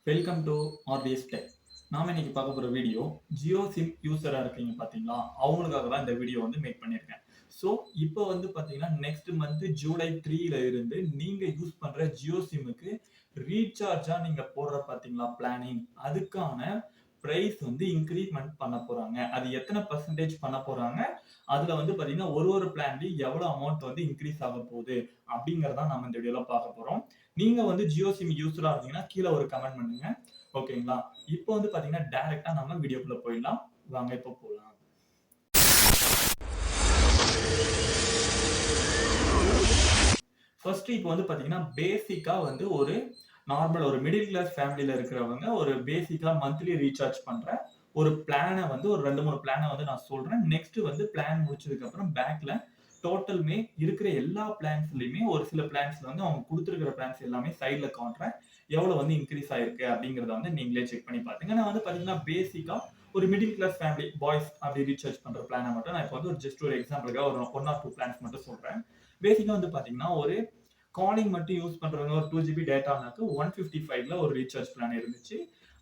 Welcome to RTS tech. நாம இன்னைக்கு பார்க்க போற வீடியோ ஜியோ சிம் யூசரா இருக்கீங்க பாத்தீங்களா, அவங்களுக்காக தான் இந்த வீடியோ வந்து மேக் பண்ணியிருக்கேன். ஸோ இப்போ வந்து பாத்தீங்கன்னா நெக்ஸ்ட் மந்த் ஜூலை 3ல இருந்து நீங்க யூஸ் பண்ற ஜியோ சிம்முக்கு ரீசார்ஜா நீங்க போடுற பாத்தீங்களா பிளானிங், அதுக்கான பிரைஸ் வந்து இன்கிரிமெண்ட் பண்ண போறாங்க. அது எத்தனை பர்சன்டேஜ் பண்ண போறாங்க, அதுல வந்து பாத்தீங்கன்னா ஒரு பிளான்லயும் எவ்வளவு அமௌண்ட் வந்து இன்க்ரீஸ் ஆக போகுது அப்படிங்கறத நம்ம இந்த வீடியோல பார்க்க போறோம். நீங்க வந்து ஜியோ சிம் யூஸரா இருந்தீங்கன்னா கீழே ஒரு கமெண்ட் பண்ணுங்க. ஓகேங்களா? இப்போ வந்து பாத்தீங்கன்னா டைரக்டா நம்ம வீடியோக்குள்ள போயிடலாம். வாங்க இப்போ போலாம். ஃபர்ஸ்ட் இப்போ வந்து பாத்தீங்கன்னா பேசிக்கா வந்து ஒரு நார்மல் ஒரு மிடில் கிளாஸ் ஃபேமிலில இருக்கிறவங்க ஒரு பேசிக்கா மந்த்லி ரீசார்ஜ் பண்ற ஒரு பிளான வந்து ஒரு 2, 3 பிளான வந்து நான் சொல்றேன். நெக்ஸ்ட் வந்து பிளான் முடிச்சதுக்கு அப்புறம் பேக்ல டோட்டலுமே இருக்கிற எல்லா பிளான்ஸ்லயுமே ஒரு சில பிளான்ஸ்ல வந்து அவங்க கொடுத்திருக்கிற பிளான்ஸ் எல்லாமே சைடுல காட்டுறேன். எவ்வளவு வந்து இன்க்ரீஸ் ஆயிருக்கு அப்படிங்கறத வந்து நீங்களே செக் பண்ணி பாத்துங்க. நான் வந்து பாத்தீங்கன்னா பேசிக்கா ஒரு மிடில் கிளாஸ் ஃபேமிலி பாய்ஸ் அப்படி ரீசார்ஜ் பண்ற பிளான மட்டும் நான் இப்போ வந்து ஒரு ஜஸ்ட் ஒரு எக்ஸாம்பிளுக்காக ஒரு 1 or 2 பிளான்ஸ் மட்டும் சொல்றேன். பேசிக்கா வந்து பாத்தீங்கன்னா ஒரு காலிங் மட்டும் யூஸ் பண்றவங்க ஒரு 2 ஜிபி டேட்டானாக்கு 155ல ஒரு ரீசார்ஜ் பிளான் இருந்துச்சு.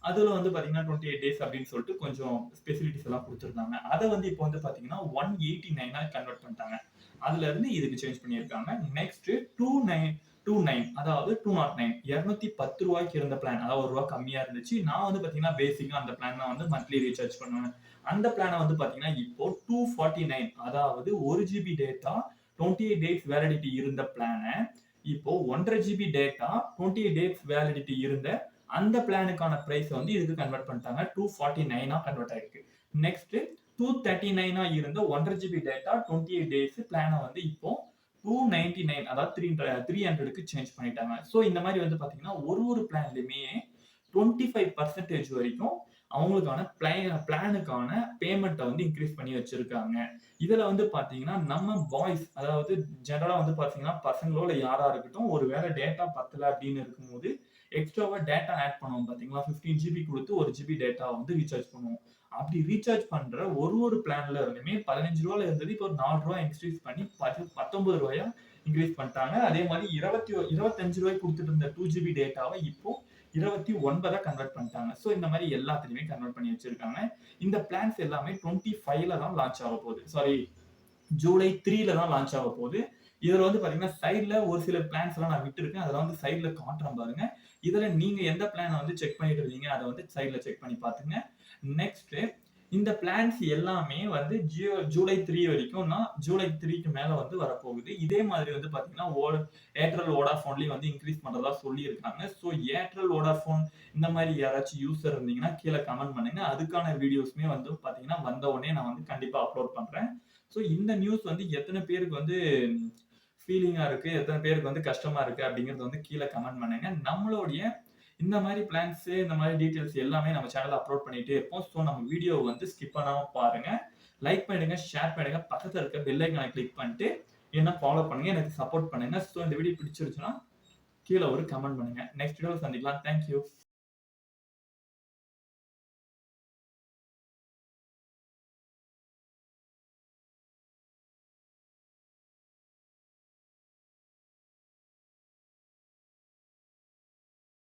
அதுல வந்து பாத்தீங்கன்னா 28 டேஸ் அப்படின்னு சொல்லிட்டு கொஞ்சம் ஸ்பெசிலிட்டிஸ் எல்லாம் கொடுத்திருந்தாங்க. அதை வந்து இப்போ வந்து பாத்தீங்கன்னா 189 கன்வெர்ட் பண்ணிட்டாங்க. அதுல இருந்து இதுக்கு சேஞ்ச் பண்ணியிருக்காங்க. நெக்ஸ்ட் 29 அதாவது 209 210 இருந்த பிளான், அதாவது ₹1 கம்மியா இருந்துச்சு. நான் வந்து பாத்தீங்கன்னா பேசிக்கா அந்த பிளான் தான் வந்து மந்த்லி ரீசார்ஜ் பண்ணுவேன். அந்த பிளான வந்து பாத்தீங்கன்னா இப்போ 249 அதாவது 1 ஜிபி டேட்டா 28 டேஸ் வேலிடிட்டி இருந்த பிளான இப்போ 1.5 ஜிபி டேட்டா 28 டேஸ் வேலிடிட்டி இருந்த அந்த பிளானுக்கான பிரைஸ் வந்து இதுக்கு கன்வெர்ட் பண்ணிட்டாங்க. 249 கன்வெர்ட் ஆயிருக்கு. நெக்ஸ்ட் 239 இருந்த 1.5 ஜிபி டேட்டா 28 டேஸ் பிளான வந்து இப்போ 299 அதாவது 300க்கு சேஞ்ச் பண்ணிட்டாங்க. சோ இந்த மாதிரி வந்து பாத்தீங்கன்னா ஒரு பிளான்லயுமே 25% வரைக்கும் அவங்களுக்கான பிளானுக்கான பேமெண்ட்டை வந்து இன்க்ரீஸ் பண்ணி வச்சிருக்காங்க. இதுல வந்து பாத்தீங்கன்னா நம்ம பாய்ஸ், அதாவது ஜெனரலா வந்து பாத்தீங்கன்னா பசங்களோ இல்ல யாரா இருக்கட்டும், ஒருவேளை டேட்டா பத்தல அப்படின்னு இருக்கும்போது எக்ஸ்ட்ராவா டேட்டா ஆட் பண்ணுவோம் பாத்தீங்களா, 15 ஜிபி கொடுத்து 1 ஜிபி டேட்டா வந்து ரீசார்ஜ் பண்ணுவோம். அப்படி ரீசார்ஜ் பண்ற ஒரு பிளான்ல இருந்துமே ₹15 இருந்தது இப்போ ஒரு ₹4 இன்க்ரீஸ் பண்ணி ₹19 இன்க்ரீஸ் பண்ணிட்டாங்க. அதே மாதிரி ₹25 கொடுத்துட்டு இருந்த 2 ஜிபி டேட்டாவை இப்போ 29 கன்வெர்ட் பண்ணிட்டாங்க. சோ இந்த மாதிரி எல்லாத்துலயுமே கன்வெர்ட் பண்ணி வச்சிருக்காங்க. இந்த பிளான்ஸ் எல்லாமே 25ல தான் லான்ச் ஆக போகுது. சாரி, ஜூலை 3ல தான் லான்ச் ஆக போகுது. இதுல வந்து பாத்தீங்கன்னா சைடுல ஒரு சில பிளான்ஸ் எல்லாம் நான் விட்டுருக்கேன். அதெல்லாம் வந்து சைடுல காட்டுறேன் பாருங்க. இதுல நீங்க எந்த பிளான வந்து செக் பண்ணிட்டு இருக்கீங்க அதை வந்து சைடுல செக் பண்ணி பாத்துங்க. நெக்ஸ்ட் இந்த பிளான்ஸ் எல்லாமே வந்து ஜூலை 3 வரைக்கும்னா ஜூலை 3க்கு மேல வந்து வரப்போகுது. இதே மாதிரி வந்து பாத்தீங்கன்னா ஏர்டெல் வோடாஃபோன்லயும் வந்து இன்க்ரீஸ் பண்றதா சொல்லியிருக்காங்க. சோ ஏர்டெல் வோடாஃபோன் இந்த மாதிரி யாராச்சும் யூசர் இருந்தீங்கன்னா கீழே கமெண்ட் பண்ணுங்க. அதுக்கான வீடியோஸ்மே வந்து பாத்தீங்கன்னா வந்த உடனே நான் வந்து கண்டிப்பா அப்லோட் பண்றேன். சோ இந்த நியூஸ் வந்து எத்தனை பேருக்கு வந்து ஃபீலிங்கா இருக்கு, எத்தனை பேருக்கு வந்து கஷ்டமா இருக்கு அப்படிங்கறது வந்து கீழே கமெண்ட் பண்ணுங்க. நம்மளுடைய இந்த மாதிரி பிளான்ஸ், இந்த மாதிரி டீடைல்ஸ் எல்லாமே நம்ம சேனல்ல அப்லோட் பண்ணிட்டே இருப்போம். சோ நம்ம வீடியோ வந்து ஸ்கிப் பண்ணாம பாருங்க. லைக் பண்ணுங்க, ஷேர் பண்ணுங்க, பக்கத்துல இருக்க பெல் ஐகானை கிளிக் பண்ணிட்டு என்ன ஃபாலோ பண்ணுங்க, எனக்கு சப்போர்ட் பண்ணுங்க. சோ இந்த வீடியோ பிடிச்சிருச்சுன்னா கீழே ஒரு கமெண்ட் பண்ணுங்க. நெக்ஸ்ட் வீடியோல சந்திக்கலாம். Thank you.